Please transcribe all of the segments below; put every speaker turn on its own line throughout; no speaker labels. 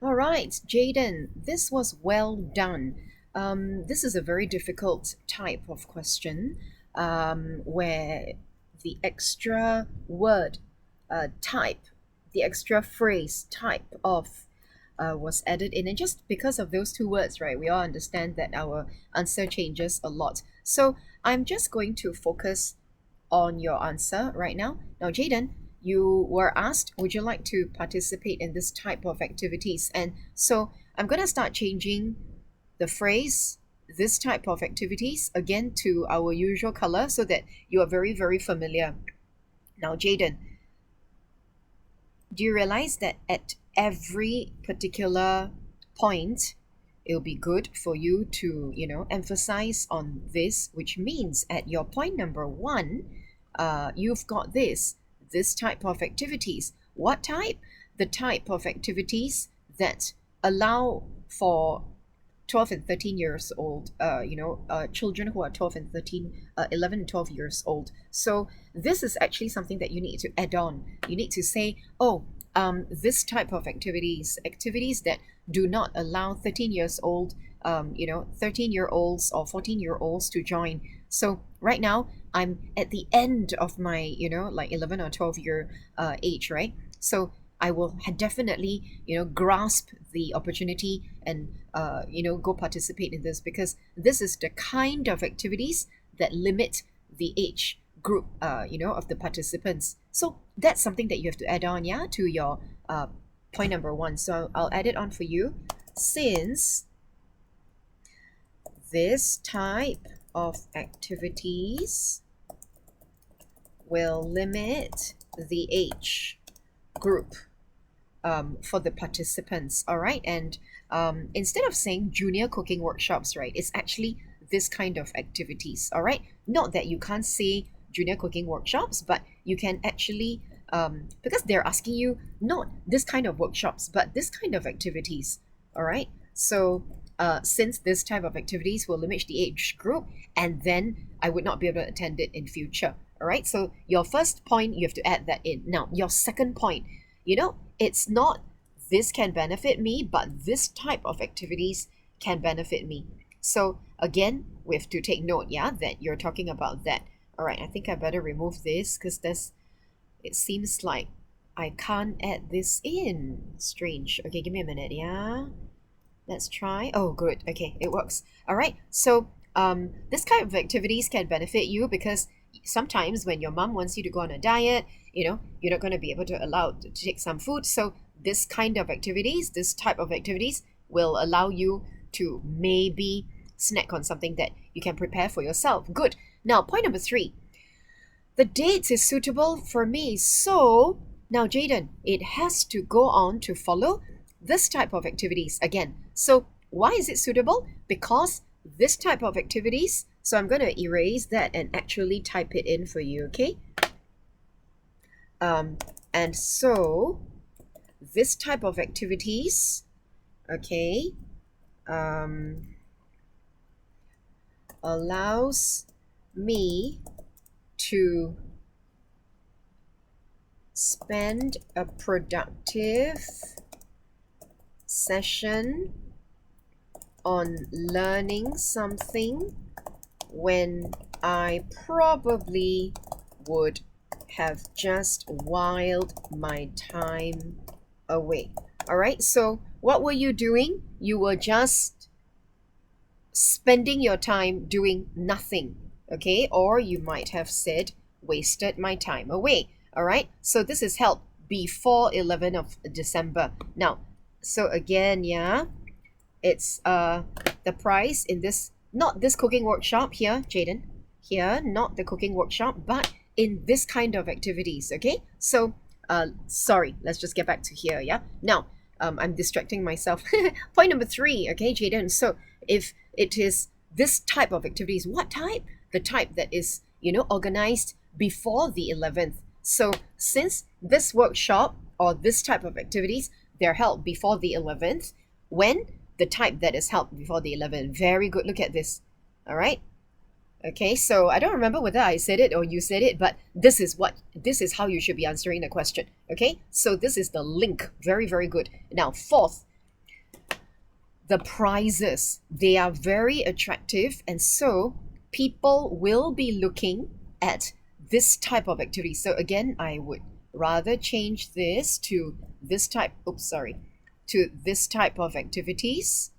All right, Jayden, this was well done. This is a very difficult type of question where the extra word type, the extra phrase type of was added in. And just because of those two words, right, we all understand that our answer changes a lot. So I'm just going to focus on your answer right now. Now, Jaden, you were asked, would you like to participate in this type of activities? And so I'm going to start changing the phrase, this type of activities, again to our usual color so that you are very, very familiar. Now, Jaden, do you realize that at every particular point, it'll be good for you to, emphasize on this, which means at your point number one, you've got this type of activities. What type? The type of activities that allow for 12 and 13 years old, children who are 12 and 13, 11 and 12 years old. So this is actually something that you need to add on. You need to say, oh, this type of activities that do not allow 13 years old, 13-year-olds or 14-year-olds to join. So right now, I'm at the end of my, like 11 or 12-year age, right? So I will definitely, grasp the opportunity and, go participate in this because this is the kind of activities that limit the age group, of the participants. So that's something that you have to add on, yeah, to your point number one. So I'll add it on for you. Since this type of activities will limit the age group for the participants, all right? And instead of saying junior cooking workshops, right, it's actually this kind of activities, all right? Not that you can't say junior cooking workshops, but you can actually, because they're asking you not this kind of workshops, but this kind of activities, all right? So since this type of activities will limit the age group, and then I would not be able to attend it in future, all right? So your first point, you have to add that in. Now, your second point, it's not this can benefit me, but this type of activities can benefit me. So again, we have to take note, yeah, that you're talking about that. All right, I think I better remove this because it seems like I can't add this in. Strange. Okay, give me a minute, yeah. Let's try. Oh, good. Okay, it works. All right. So, this kind of activities can benefit you because sometimes when your mom wants you to go on a diet, you're not going to be able to allow to take some food. So, this kind of activities, this type of activities will allow you to maybe snack on something that you can prepare for yourself. Good. Now, point number three. The date is suitable for me. So, now, Jaden, it has to go on to follow this type of activities again. So why is it suitable? Because this type of activities, so I'm going to erase that and actually type it in for you, okay? And so this type of activities, okay, allows me to spend a productive session on learning something when I probably would have just whiled my time away. All right, so what were you doing? You were just spending your time doing nothing, okay? Or you might have said, wasted my time away. All right, so this is held before 11th of December. Now, so again, yeah, it's the price in this, not this cooking workshop here, Jaden, here, not the cooking workshop, but in this kind of activities, okay? So, sorry, let's just get back to here, yeah? Now, I'm distracting myself. Point number three, okay, Jaden, so if it is this type of activities, what type? The type that is, organized before the 11th. So, since this workshop or this type of activities, they're held before the 11th, when the type that is held before the 11th. Very good. Look at this. All right. Okay, so I don't remember whether I said it or you said it, but this is how you should be answering the question. Okay, so this is the link. Very, very good. Now, fourth, the prices, they are very attractive, and so people will be looking at this type of activity. So again, I would rather change this to this type, oops, sorry, to this type of activities.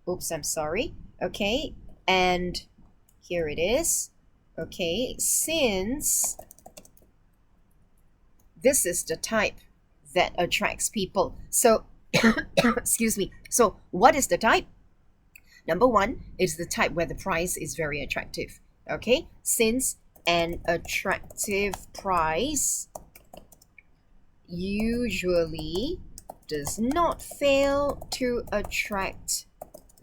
Oops, I'm sorry. Okay, and here it is. Okay, since this is the type that attracts people. So, excuse me. So, what is the type? Number one is the type where the price is very attractive. Okay, since an attractive price usually does not fail to attract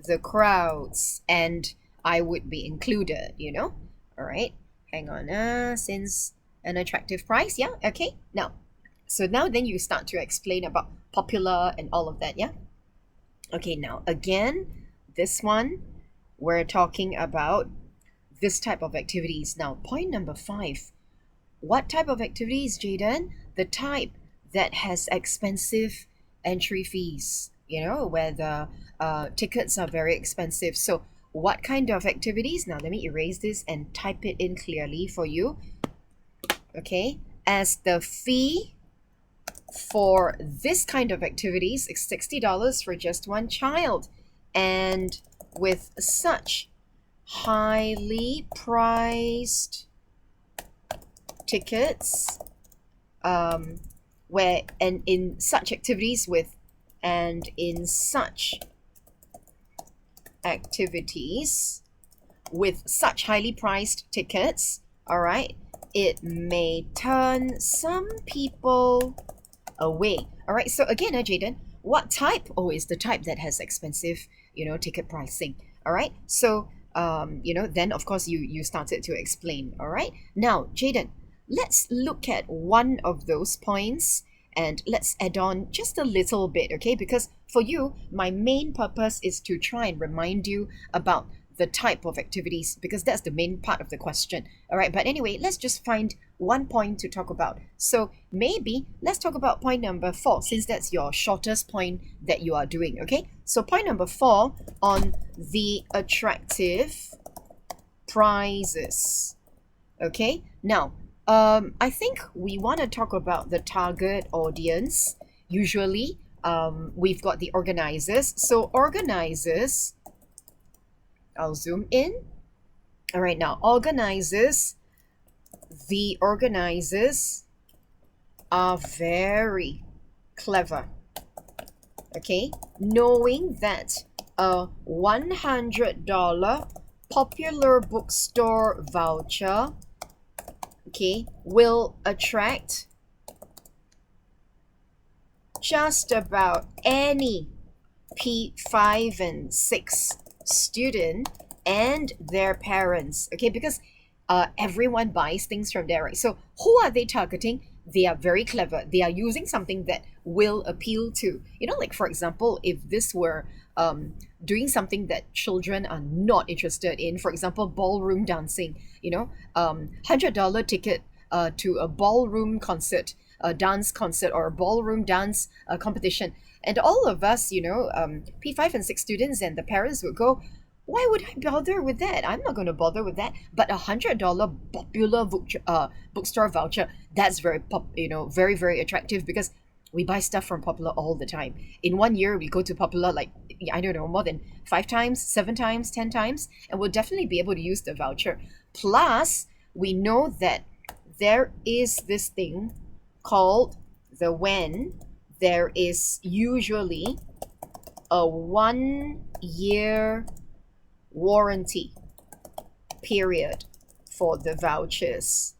the crowds, and I would be included, you know. All right, hang on. Since an attractive price, yeah, okay. Now, so now then you start to explain about popular and all of that, yeah. Okay, now again, this one we're talking about this type of activities. Now, point number 5. What type of activities, Jayden? The type that has expensive entry fees, you know, where the tickets are very expensive. So, what kind of activities? Now, let me erase this and type it in clearly for you. Okay, as the fee for this kind of activities is $60 for just one child. And with such highly priced tickets, where and in such activities with and in such activities with such highly priced tickets, all right, it may turn some people away. All right, so again, Jayden, what type? Oh, is the type that has expensive, you know, ticket pricing. All right, so you know, then of course you started to explain. All right, now Jayden, let's look at one of those points and let's add on just a little bit, okay? Because for you, my main purpose is to try and remind you about the type of activities, because that's the main part of the question. All right, but anyway, let's just find one point to talk about. So maybe let's talk about point number 4, since that's your shortest point that you are doing, okay? So point number 4 on the attractive prizes. Okay, now I think we want to talk about the target audience. Usually, we've got the organizers. So organizers, I'll zoom in. All right, now organizers, the organizers are very clever. Okay, knowing that a $100 popular bookstore voucher, okay, will attract just about any P5 and 6 student and their parents, okay, because everyone buys things from there, right? So who are they targeting? They are very clever. They are using something that will appeal to, you know, like for example, if this were doing something that children are not interested in, for example, ballroom dancing, you know, $100 ticket to a ballroom concert, a dance concert, or a ballroom dance competition. And all of us, you know, P5 and 6 students and the parents would go, why would I bother with that? I'm not going to bother with that. But $100 popular bookstore voucher, that's very very very attractive, because we buy stuff from Popular all the time. In one year, we go to Popular like, I don't know, more than 5 times, 7 times, 10 times, and we'll definitely be able to use the voucher. Plus, we know that there is this thing called the when there is usually a 1-year warranty period for the vouchers.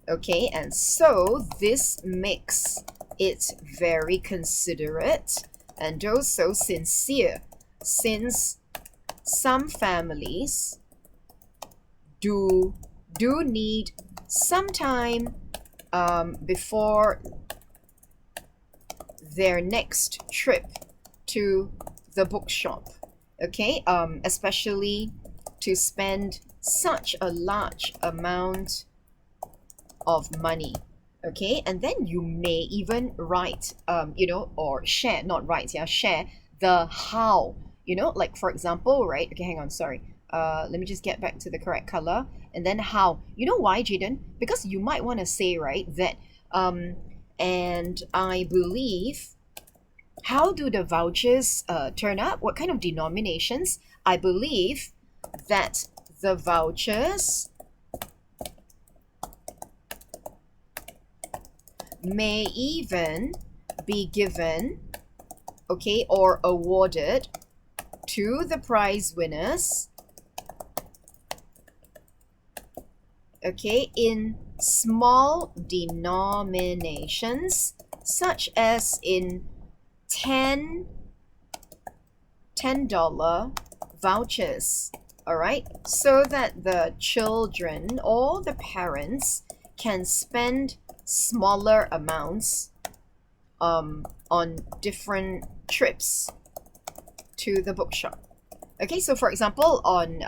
Okay, and so this makes it very considerate and also sincere, since some families do need some time before their next trip to the bookshop, okay, especially to spend such a large amount of money, okay. And then you may even write or share, not write, yeah, share the how. Like for example, right? Okay, hang on, sorry. Let me just get back to the correct color. And then how. You know why, Jaden? Because you might want to say, right, that um and I believe, how do the vouchers turn up? What kind of denominations? I believe that the vouchers may even be given, okay, or awarded to the prize winners, okay, in small denominations, such as in 10 $10 vouchers, all right, so that the children or the parents can spend smaller amounts on different trips to the bookshop. Okay, so for example, on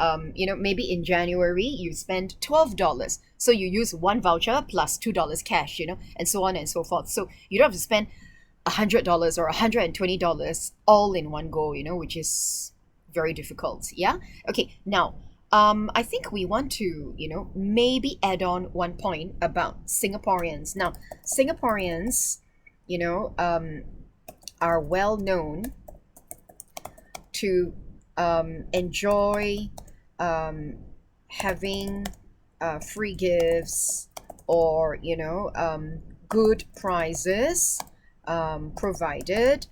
maybe in January you spend $12, so you use one voucher plus $2 cash, and so on and so forth. So you don't have to spend $100 or $120 all in one go, which is very difficult. Yeah. Okay. Now, I think we want to, maybe add on one point about Singaporeans. Now, Singaporeans, you know, um, are well known to enjoy um, having free gifts, or good prizes provided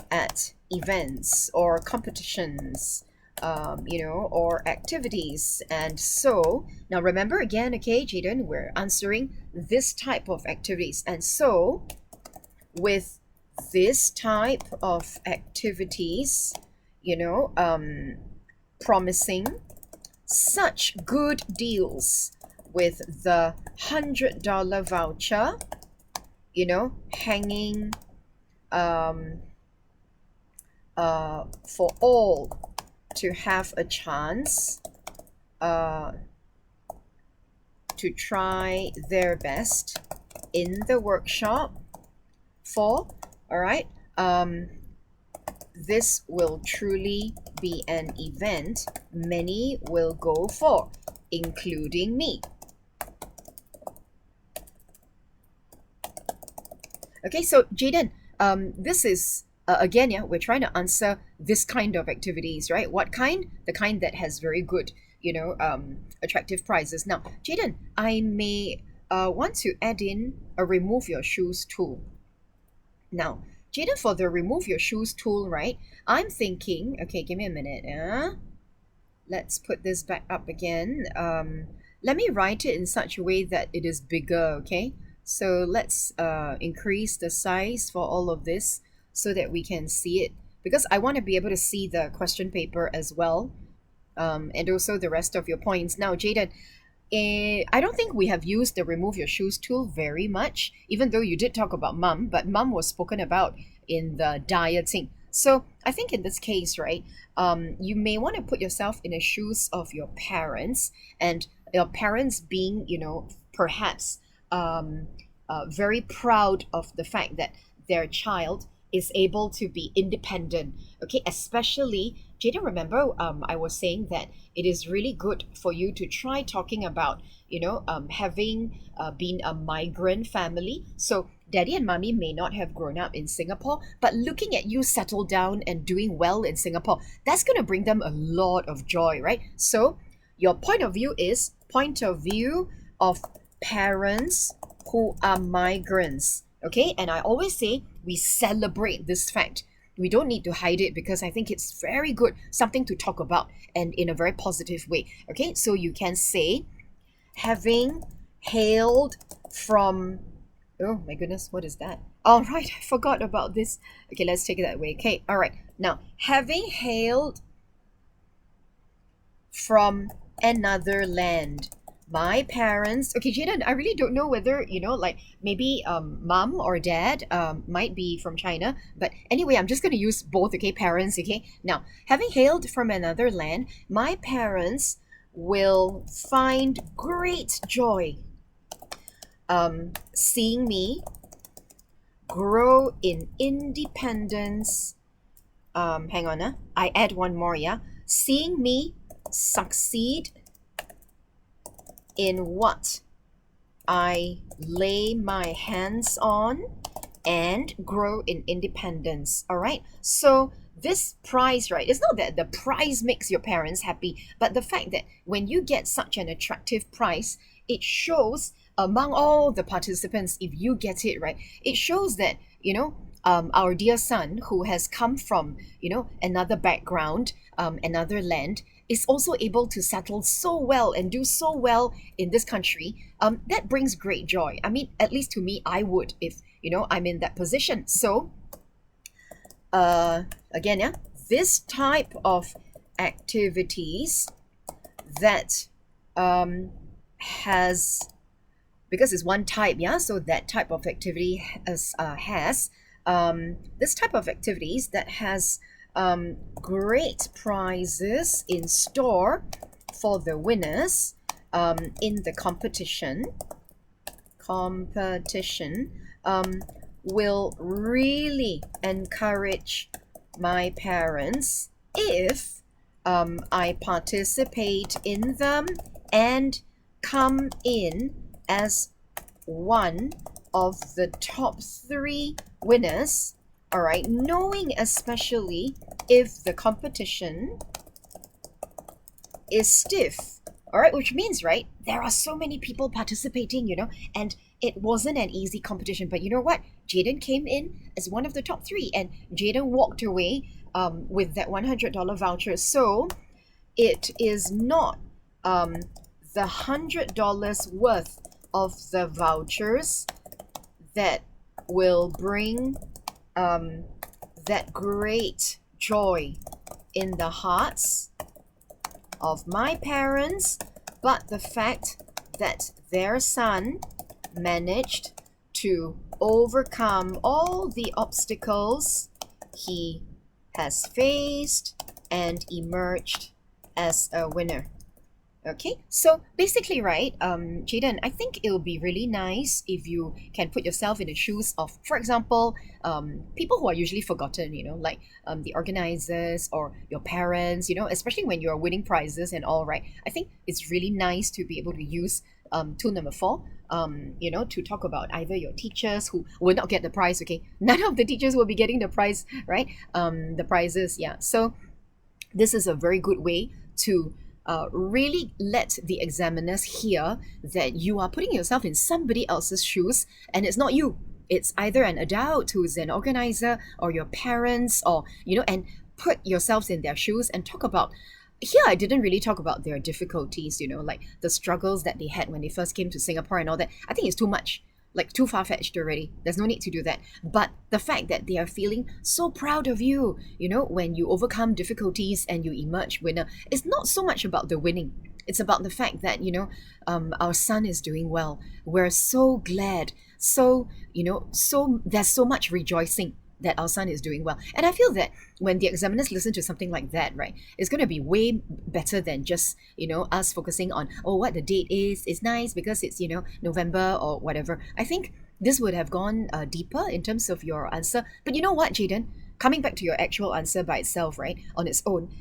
at events or competitions, or activities. And so now remember again, okay, Jaden, we're answering this type of activities. And so with this type of activities, promising such good deals with the $100 voucher, hanging for all to have a chance uh, to try their best in the workshop for, all right, this will truly be an event many will go for, including me. Okay, so Jaden, this is again, yeah, we're trying to answer this kind of activities, right? What kind? The kind that has very good, attractive prizes. Now, Jaden, I may want to add in a remove your shoes tool. Now, Jaden, for the remove your shoes tool, right? I'm thinking, okay, give me a minute. Let's put this back up again. Let me write it in such a way that it is bigger, okay? So let's increase the size for all of this so that we can see it, because I want to be able to see the question paper as well, and also the rest of your points. Now, Jaden, I don't think we have used the remove your shoes tool very much, even though you did talk about mum, but mum was spoken about in the dieting. So I think in this case, right, you may want to put yourself in the shoes of your parents, and your parents being, perhaps very proud of the fact that their child is able to be independent. Okay, especially, Jada, remember, I was saying that it is really good for you to try talking about, having been a migrant family. So daddy and mommy may not have grown up in Singapore, but looking at you settle down and doing well in Singapore, that's going to bring them a lot of joy, right? So your point of view is point of view of parents who are migrants. Okay, and I always say we celebrate this fact. We don't need to hide it, because I think it's very good, something to talk about, and in a very positive way. Okay, so you can say, having hailed from, oh my goodness, what is that? All right, I forgot about this. Okay, let's take it that way. Okay, all right. Now, having hailed from another land, my parents, okay, Jaden, I really don't know whether, like maybe mom or dad might be from China, but anyway, I'm just going to use both, okay, parents. Okay, now, having hailed from another land, my parents will find great joy seeing me grow in independence Hang on, I add one more, yeah. Seeing me succeed in what I lay my hands on and grow in independence. All right. So this prize, right? It's not that the prize makes your parents happy, but the fact that when you get such an attractive prize, it shows among all the participants, if you get it right, it shows that, our dear son who has come from, another background, another land, is also able to settle so well and do so well in this country. That brings great joy. I mean, at least to me, I would, if I'm in that position. So again, yeah, this type of activities that has, because it's one type, yeah, so that type of activity has this type of activities that has great prizes in store for the winners in the competition will really encourage my parents if I participate in them and come in as one of the top three winners. All right, knowing especially if the competition is stiff. All right, which means, right, there are so many people participating, and it wasn't an easy competition. But you know what? Jayden came in as one of the top three, and Jayden walked away with that $100 voucher. So it is not the $100 worth of the vouchers that will bring that great joy in the hearts of my parents, but the fact that their son managed to overcome all the obstacles he has faced and emerged as a winner. Okay, so basically, right, Jayden, I think it will be really nice if you can put yourself in the shoes of, for example, people who are usually forgotten, like the organizers or your parents, especially when you're winning prizes and all, right? I think it's really nice to be able to use tool number four, to talk about either your teachers who will not get the prize, okay? None of the teachers will be getting the prize, right? The prizes, yeah. So this is a very good way to really let the examiners hear that you are putting yourself in somebody else's shoes and it's not you. It's either an adult who's an organizer or your parents, or, and put yourselves in their shoes and talk about. Here, I didn't really talk about their difficulties, like the struggles that they had when they first came to Singapore and all that. I think it's too much, like too far fetched already. There's no need to do that. But the fact that they are feeling so proud of you, when you overcome difficulties and you emerge winner, it's not so much about the winning. It's about the fact that, our son is doing well. We're so glad. So, so there's so much rejoicing that our son is doing well. And I feel that when the examiners listen to something like that, right, it's going to be way better than just, us focusing on, oh, what the date is. It's nice because it's, November or whatever. I think this would have gone deeper in terms of your answer. But you know what, Jayden? Coming back to your actual answer by itself, right, on its own,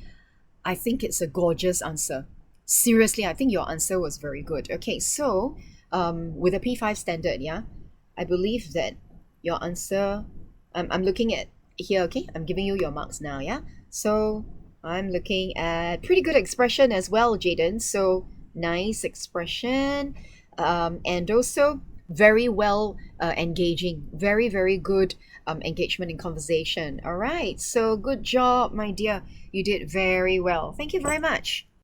I think it's a gorgeous answer. Seriously, I think your answer was very good. Okay, so with a P5 standard, yeah, I believe that your answer, I'm looking at here, okay? I'm giving you your marks now, yeah? So I'm looking at pretty good expression as well, Jayden. So nice expression, and also very well engaging. Very, very good engagement in conversation. All right, so good job, my dear. You did very well. Thank you very much.